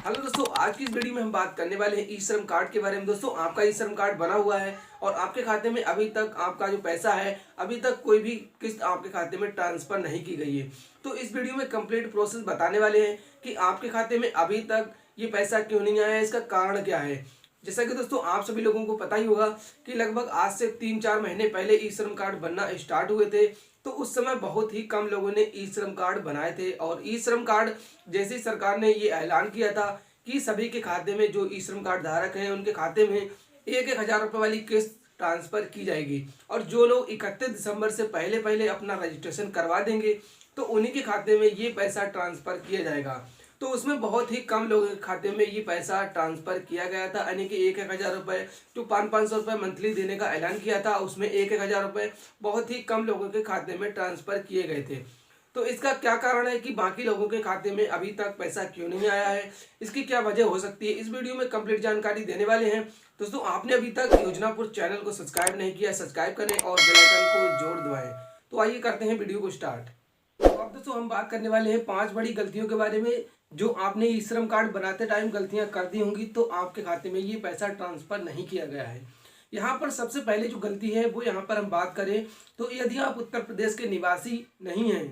Hello दोस्तों, आज की इस वीडियो में हम बात करने वाले हैं ई श्रम कार्ड के बारे में। दोस्तों, आपका ई श्रम कार्ड बना हुआ है और आपके खाते में अभी तक आपका जो पैसा है, अभी तक कोई भी किस्त आपके खाते में ट्रांसफर नहीं की गई है। तो इस वीडियो में कंप्लीट प्रोसेस बताने वाले हैं कि आपके खाते में अभी तक ये पैसा क्यों नहीं आया है, इसका कारण क्या है। जैसा कि दोस्तों आप सभी लोगों को पता ही होगा कि लगभग आज से 3-4 महीने पहले ई श्रम कार्ड बनना स्टार्ट हुए थे। तो उस समय बहुत ही कम लोगों ने ई श्रम कार्ड बनाए थे और ई श्रम कार्ड जैसे ही सरकार ने ये ऐलान किया था कि सभी के खाते में जो ई श्रम कार्ड धारक हैं उनके खाते में 1,000 रुपये वाली किस्त ट्रांसफर की जाएगी। और जो लोग 31 दिसंबर से पहले पहले अपना रजिस्ट्रेशन करवा देंगे तो उन्हीं के खाते में ये पैसा ट्रांसफर किया जाएगा। तो उसमें बहुत ही कम लोगों के खाते में ये पैसा ट्रांसफर किया गया था, यानी कि 1,000 रुपये जो 500-500 रुपये मंथली देने का ऐलान किया था, उसमें 1,000 रुपये बहुत ही कम लोगों के खाते में ट्रांसफर किए गए थे। तो इसका क्या कारण है कि बाकी लोगों के खाते में अभी तक पैसा क्यों नहीं आया है, इसकी क्या वजह हो सकती है, इस वीडियो में कंप्लीट जानकारी देने वाले हैं। दोस्तों, आपने अभी तक योजनापुर चैनल को सब्सक्राइब नहीं किया, सब्सक्राइब करें और बेल आइकन को जोर दबाएं। तो आइए करते हैं वीडियो को स्टार्ट। तो अब दोस्तों हम बात करने वाले हैं 5 बड़ी गलतियों के बारे में जो आपने ई श्रम कार्ड बनाते टाइम गलतियां कर दी होंगी तो आपके खाते में ये पैसा ट्रांसफर नहीं किया गया है। यहाँ पर सबसे पहले जो गलती है वो यहाँ पर हम बात करें तो यदि आप उत्तर प्रदेश के निवासी नहीं हैं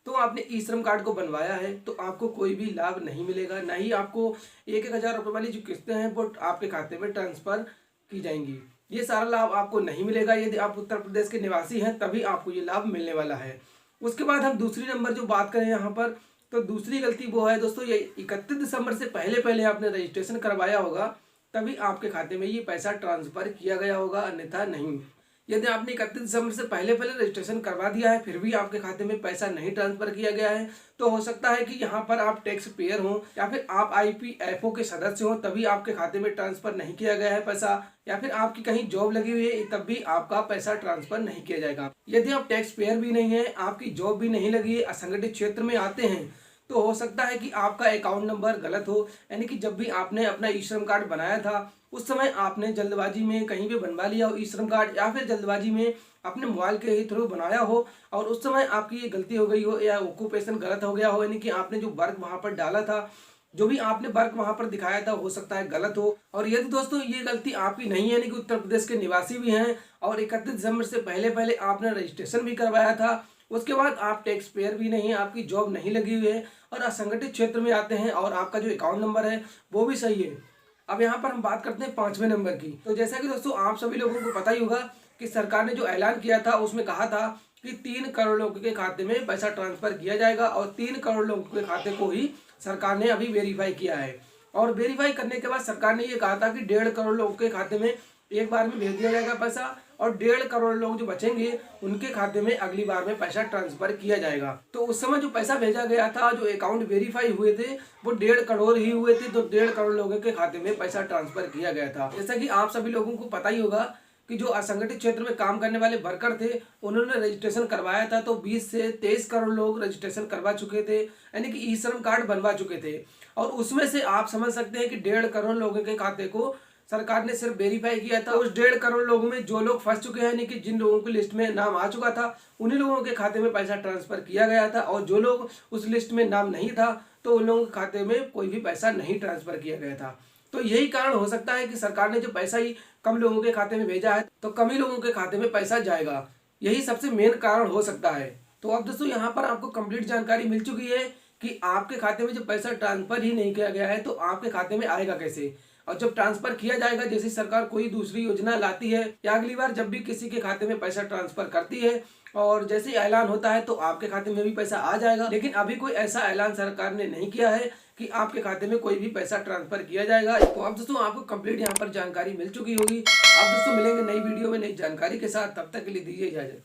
तो आपने ई श्रम कार्ड को बनवाया है तो आपको कोई भी लाभ नहीं मिलेगा, ना ही आपको 1,000 रुपये वाली जो किस्तें हैं वो आपके खाते में ट्रांसफर की जाएंगी। ये सारा लाभ आपको नहीं मिलेगा। यदि आप उत्तर प्रदेश के निवासी हैं तभी आपको ये लाभ मिलने वाला है। उसके बाद हम दूसरी नंबर जो बात करें यहाँ पर, तो दूसरी गलती वो है दोस्तों, ये 31 दिसंबर से पहले पहले आपने रजिस्ट्रेशन करवाया होगा तभी आपके खाते में ये पैसा ट्रांसफर किया गया होगा, अन्यथा नहीं। यदि आपने 31 दिसंबर से पहले पहले रजिस्ट्रेशन करवा दिया है फिर भी आपके खाते में पैसा नहीं ट्रांसफर किया गया है तो हो सकता है कि यहाँ पर आप टैक्स पेयर हो या फिर आप IPFO के सदस्य हो तभी आपके खाते में ट्रांसफर नहीं किया गया है पैसा, या फिर आपकी कहीं जॉब लगी हुई है तब भी आपका पैसा ट्रांसफर नहीं किया जाएगा। यदि आप टैक्स पेयर भी नहीं है, आपकी जॉब भी नहीं लगी है, असंगठित क्षेत्र में आते हैं तो हो सकता है कि आपका अकाउंट नंबर गलत हो, यानी कि जब भी आपने अपना ई श्रम कार्ड बनाया था उस समय आपने जल्दबाजी में कहीं भी बनवा लिया हो ई श्रम कार्ड, या फिर जल्दबाजी में अपने मोबाइल के ही थ्रू बनाया हो और उस समय आपकी ये गलती हो गई हो या ऑक्यूपेशन गलत हो गया हो, यानी कि आपने जो वर्क वहां पर डाला था, जो भी आपने वर्क वहां पर दिखाया था हो सकता है गलत हो। और यदि दोस्तों ये गलती आपकी नहीं है, यानी कि उत्तर प्रदेश के निवासी भी हैं और 31 दिसंबर से पहले पहले आपने रजिस्ट्रेशन भी करवाया था, उसके बाद आप टैक्स पेयर भी नहीं है, आपकी जॉब नहीं लगी हुई है और असंगठित क्षेत्र में आते हैं और आपका जो अकाउंट नंबर है वो भी सही है। अब यहाँ पर हम बात करते हैं 5वें नंबर की। तो जैसा कि दोस्तों आप सभी लोगों को पता ही होगा कि सरकार ने जो ऐलान किया था उसमें कहा था कि 3 करोड़ लोगों के खाते में पैसा ट्रांसफर किया जाएगा और 3 करोड़ लोगों के खाते को ही सरकार ने अभी वेरीफाई किया है। और वेरीफाई करने के बाद सरकार ने ये कहा था कि 1.5 करोड़ लोगों के खाते में एक बार में भेज दिया जाएगा पैसा और 1.5 करोड़ लोग जो बचेंगे उनके खाते में अगली बार में पैसा ट्रांसफर किया जाएगा। तो उस समय जो पैसा भेजा गया था, जो अकाउंट वेरीफाई हुए थे वो 1.5 करोड़ ही हुए थे, तो 1.5 करोड़ लोगों के खाते में पैसा ट्रांसफर किया गया था। जैसा कि आप सभी लोगों को पता ही होगा कि जो असंगठित क्षेत्र में काम करने वाले वर्कर थे उन्होंने रजिस्ट्रेशन करवाया था तो 20 से 23 करोड़ लोग रजिस्ट्रेशन करवा चुके थे, यानी कि ई श्रम कार्ड बनवा चुके थे। और उसमें से आप समझ सकते हैं कि 1.5 करोड़ लोगों के खाते को सरकार ने सिर्फ वेरीफाई किया था। उस 1.5 करोड़ लोगों में जो लोग फंस चुके हैं, यानी कि जिन लोगों की लिस्ट में नाम आ चुका था उन्हीं लोगों के खाते में पैसा ट्रांसफर किया गया था, और जो लोग उस लिस्ट में नाम नहीं था तो उन लोगों के खाते में कोई भी पैसा नहीं ट्रांसफर किया गया था। तो यही कारण हो सकता है कि सरकार ने जो पैसा ही कम लोगों के खाते में भेजा है तो कम ही लोगों के खाते में पैसा जाएगा, यही सबसे मेन कारण हो सकता है। तो अब दोस्तों यहाँ पर आपको कंप्लीट जानकारी मिल चुकी है कि आपके खाते में जो पैसा ट्रांसफर ही नहीं किया गया है तो आपके खाते में आएगा कैसे, और जब ट्रांसफर किया जाएगा, जैसे सरकार कोई दूसरी योजना लाती है या अगली बार जब भी किसी के खाते में पैसा ट्रांसफर करती है और जैसे ही ऐलान होता है तो आपके खाते में भी पैसा आ जाएगा। लेकिन अभी कोई ऐसा ऐलान सरकार ने नहीं किया है कि आपके खाते में कोई भी पैसा ट्रांसफर किया जाएगा। तो अब दोस्तों आपको कंप्लीट यहाँ पर जानकारी मिल चुकी होगी। अब दोस्तों मिलेंगे नई वीडियो में नई जानकारी के साथ, तब तक के लिए दीजिए इजाजत।